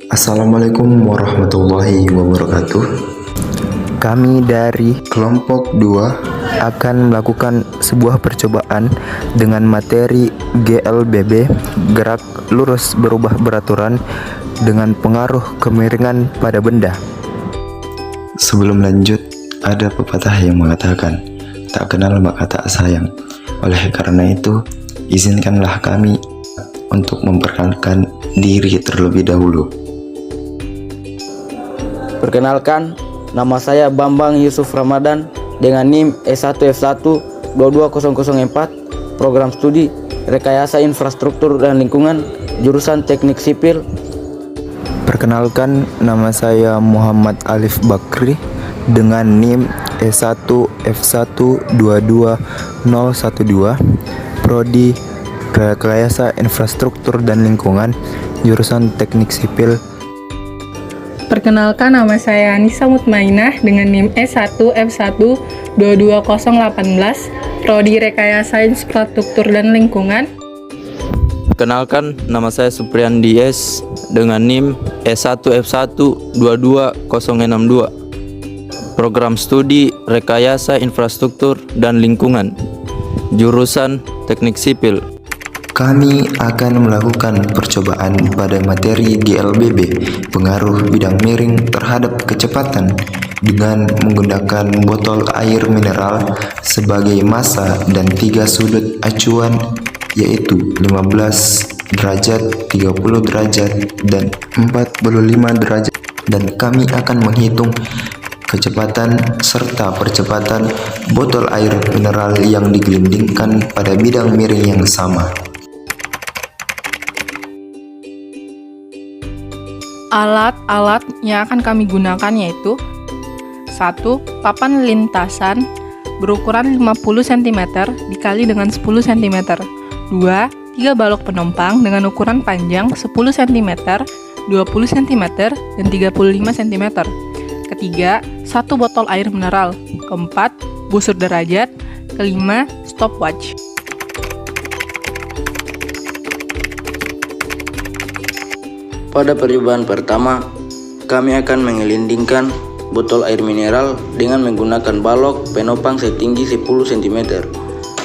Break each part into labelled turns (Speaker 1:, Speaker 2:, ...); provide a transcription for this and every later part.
Speaker 1: Assalamualaikum warahmatullahi wabarakatuh.
Speaker 2: Kami dari
Speaker 1: Kelompok 2
Speaker 2: akan melakukan sebuah percobaan dengan materi GLBB, gerak lurus berubah beraturan dengan pengaruh kemiringan pada benda.
Speaker 1: Sebelum lanjut, ada pepatah yang mengatakan, tak kenal maka tak sayang. Oleh karena itu, izinkanlah kami untuk memperkenalkan diri terlebih dahulu.
Speaker 3: Perkenalkan, nama saya Bambang Yusuf Ramadan dengan NIM S1F1 22004, program studi Rekayasa Infrastruktur dan Lingkungan, jurusan Teknik Sipil.
Speaker 2: Perkenalkan, nama saya Muhammad Alif Bakri dengan NIM S1F1 22012, prodi Rekayasa Infrastruktur dan Lingkungan, jurusan Teknik Sipil.
Speaker 4: Perkenalkan, nama saya Anissa Mutmainah dengan NIM S1F1 22018, prodi Rekayasa Infrastruktur dan Lingkungan.
Speaker 5: Perkenalkan, nama saya Supriyan DS dengan NIM S1F1 22062, program studi Rekayasa Infrastruktur dan Lingkungan, jurusan Teknik Sipil.
Speaker 1: Kami akan melakukan percobaan pada materi GLBB, pengaruh bidang miring terhadap kecepatan, dengan menggunakan botol air mineral sebagai massa dan 3 sudut acuan, yaitu 15 derajat, 30 derajat, dan 45 derajat. Dan kami akan menghitung kecepatan serta percepatan botol air mineral yang digelindingkan pada bidang miring yang sama.
Speaker 4: Alat-alat yang akan kami gunakan yaitu 1. Papan lintasan berukuran 50 cm dikali dengan 10 cm. 2. 3 balok penumpang dengan ukuran panjang 10 cm, 20 cm, dan 35 cm. Ketiga, 1 botol air mineral. Keempat, busur derajat. Kelima, stopwatch.
Speaker 3: Pada percobaan pertama, kami akan menggelindingkan botol air mineral dengan menggunakan balok penopang setinggi 10 cm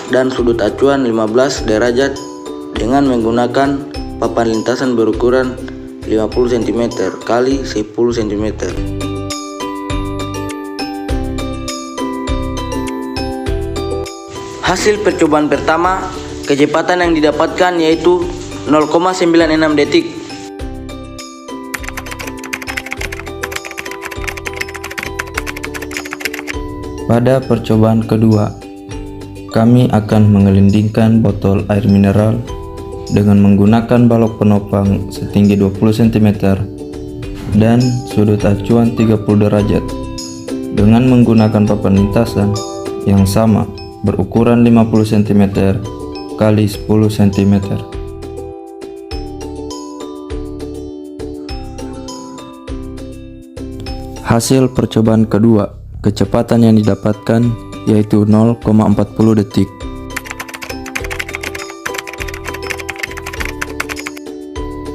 Speaker 3: dan sudut acuan 15 derajat dengan menggunakan papan lintasan berukuran 50 cm kali 10 cm. Hasil percobaan pertama, kecepatan yang didapatkan yaitu 0,96 detik.
Speaker 5: Pada percobaan kedua, kami akan menggelindingkan botol air mineral dengan menggunakan balok penopang setinggi 20 cm dan sudut acuan 30 derajat dengan menggunakan papan lintasan yang sama berukuran 50 cm kali 10 cm. Hasil percobaan kedua, kecepatan yang didapatkan yaitu 0,40 detik.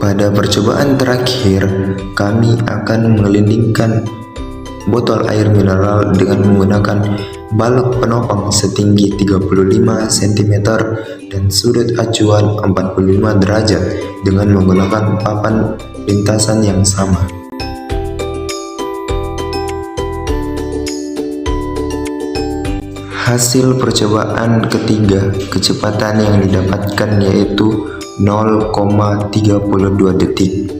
Speaker 1: Pada percobaan terakhir, kami akan menggelindingkan botol air mineral dengan menggunakan balok penopang setinggi 35 cm dan sudut acuan 45 derajat dengan menggunakan papan lintasan yang sama. Hasil percobaan ketiga, kecepatan yang didapatkan yaitu 0,32 detik.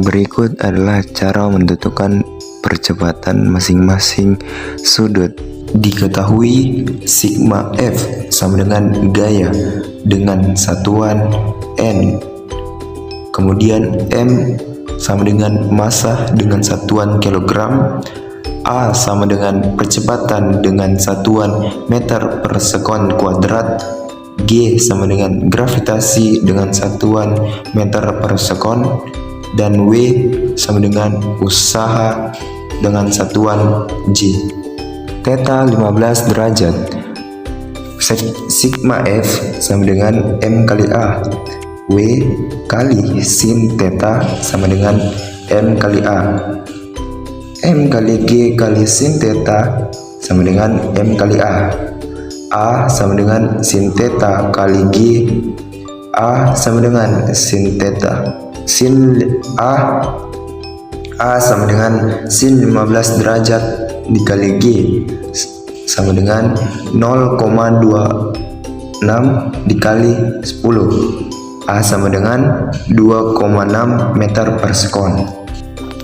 Speaker 1: Berikut adalah cara menentukan percepatan masing-masing sudut. Diketahui sigma F sama dengan gaya dengan satuan N. Kemudian M sama dengan massa dengan satuan kilogram, A sama dengan percepatan dengan satuan meter per sekon kuadrat, G sama dengan gravitasi dengan satuan meter per sekon, dan W sama dengan usaha dengan satuan J. Theta 15 derajat. Sigma F sama dengan M kali A. W kali sin theta sama dengan M kali A. M kali G kali sin theta sama dengan M kali A. A sama dengan sin theta kali G. A sama dengan sin theta. A sama dengan sin 15 derajat dikali G sama dengan 0,26 dikali 10. A sama dengan 2,6 meter per sekon.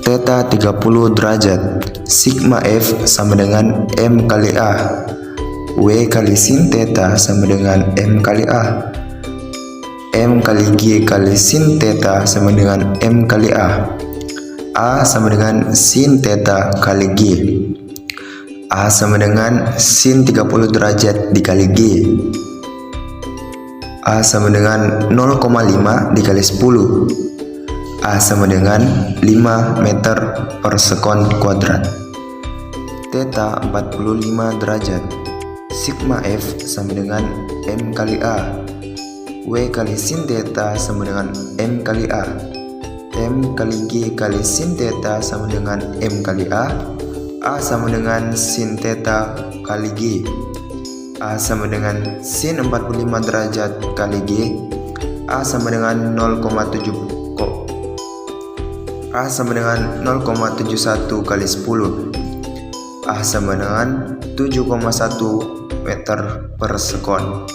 Speaker 1: Theta 30 derajat. Sigma F sama dengan M kali A. W kali sin theta sama dengan M kali A. M kali G kali sin theta sama dengan M kali A. A sama dengan sin theta kali G. A sama dengan sin 30 derajat dikali G. A sama dengan 0,5 dikali 10. A sama dengan 5 meter per sekon kuadrat. Theta 45 derajat. Sigma F sama dengan M kali A. W kali sin theta sama dengan M kali A. M kali G kali sin theta sama dengan M kali A. A sama dengan sin theta kali G. A sama dengan sin 45 derajat kali G. A sama dengan 0,71 kali 10. A sama dengan 7,1 meter per sekon.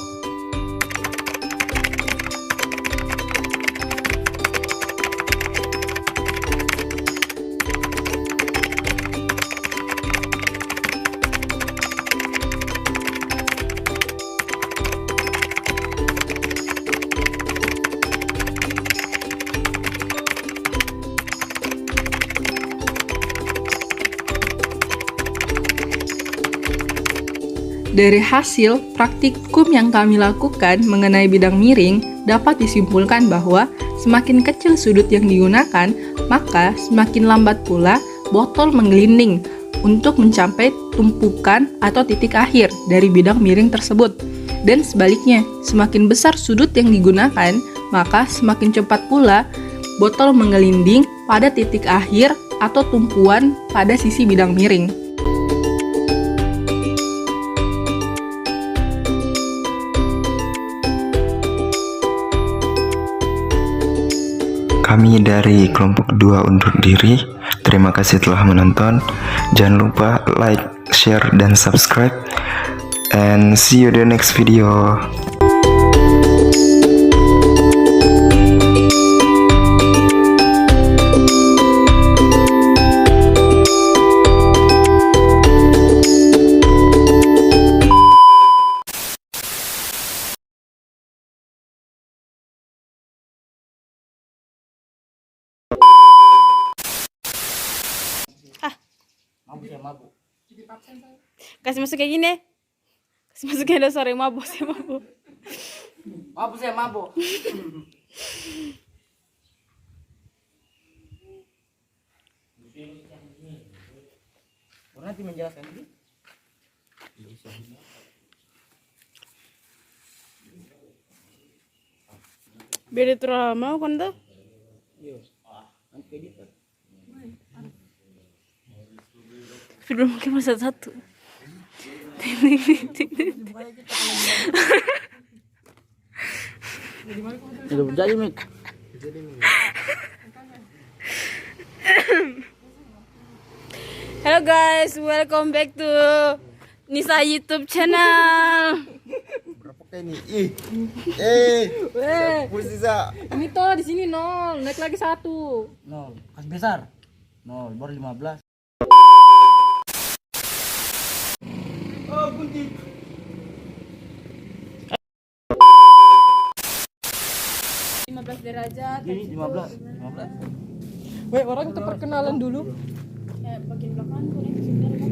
Speaker 4: Dari hasil praktikum yang kami lakukan mengenai bidang miring, dapat disimpulkan bahwa semakin kecil sudut yang digunakan, maka semakin lambat pula botol menggelinding untuk mencapai tumpukan atau titik akhir dari bidang miring tersebut. Dan sebaliknya, semakin besar sudut yang digunakan, maka semakin cepat pula botol menggelinding pada titik akhir atau tumpuan pada sisi bidang miring.
Speaker 1: Kami dari kelompok 2 undur diri. Terima kasih telah menonton. Jangan lupa like, share, dan subscribe. And see you the next video.
Speaker 6: Kasih masuk kayak gini. Kasih masuk kayak ada suara yang mabuk.
Speaker 3: Mabuk. Nanti menjelaskan ini.
Speaker 6: Beda terlalu mau kan tuh? Sudah mungkin masa satu.
Speaker 3: Udah jadi, Mit.
Speaker 6: Hello guys, welcome back to Nisa YouTube channel.
Speaker 1: Berapa kayak nih? Bisa.
Speaker 4: Ini toh di sini 0, naik lagi 1.
Speaker 3: 0, kasih besar. 0, baru 15.
Speaker 6: 15 derajat.
Speaker 3: Ini 15.
Speaker 4: Weh, orang kita perkenalan dulu.
Speaker 6: Bagian belakang tuh nih sebentar kan.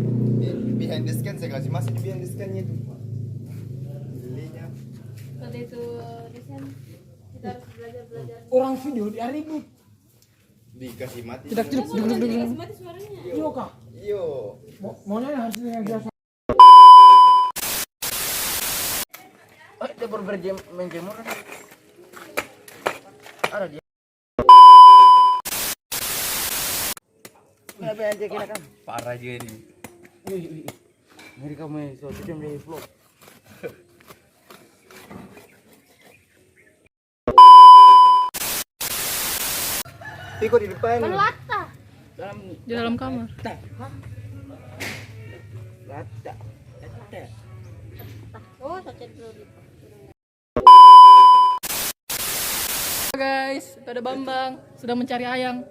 Speaker 1: Behind the scan saya kasih masuk di behind the scan-nya itu.
Speaker 6: Kalau itu desain kita harus belajar.
Speaker 7: Orang video dia ribut.
Speaker 1: Dikasih mati.
Speaker 7: Tidak.
Speaker 6: Kasih mati suaranya.
Speaker 7: Iya kak.
Speaker 1: Yo.
Speaker 7: Maunya harus yang biasa.
Speaker 3: Kita baru menjemur. Parah juga ini. Ngeri kamu ya, so jam dari vlog.
Speaker 1: Ikut di depan.
Speaker 4: Di dalam kamar.
Speaker 6: Oh, sakit dulu.
Speaker 4: Guys, ada Bambang sedang mencari ayam.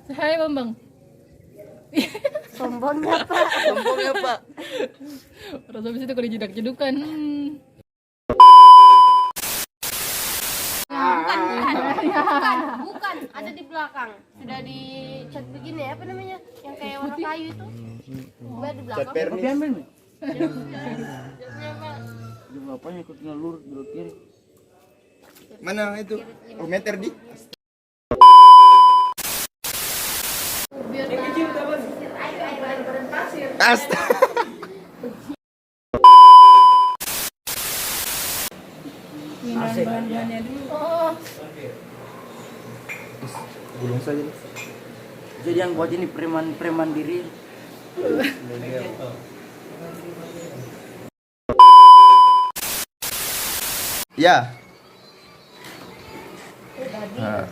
Speaker 4: Hai Bambang.
Speaker 6: Sombongnya Pak.
Speaker 3: Sombongnya Pak.
Speaker 4: Terus habis itu kalau jedak-jedukan.
Speaker 6: Bukan, ada di belakang. Sudah dicat begini apa namanya? Yang kayak warna kayu itu. Udah di belakang.
Speaker 3: Ambil nih. Di bapaknya ikut ngelur belok kiri.
Speaker 1: Mana itu? Oh, meter di. Astaga.
Speaker 4: Bahan-bahannya dulu. Oh.
Speaker 1: Gulung saja.
Speaker 3: Jadi yang buat ini preman diri.
Speaker 1: Ya. Nah.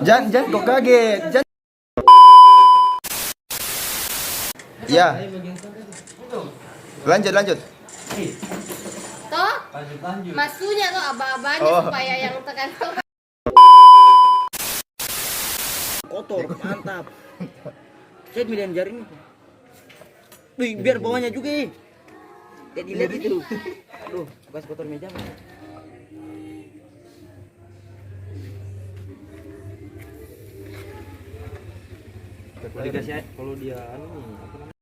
Speaker 1: Jangan kok kaget. Jangan. Ya. Lanjut.
Speaker 6: Toh? Masunya tuh aba-abanya
Speaker 1: Oh.
Speaker 6: supaya yang tekan
Speaker 3: Kotor, mantap. Saya milihan jaring itu. Wih, biar bawahnya juga. Jadi lihat itu. Aduh, bekas kotor meja. Kalau dikasih kalau dia anu nih, apa namanya?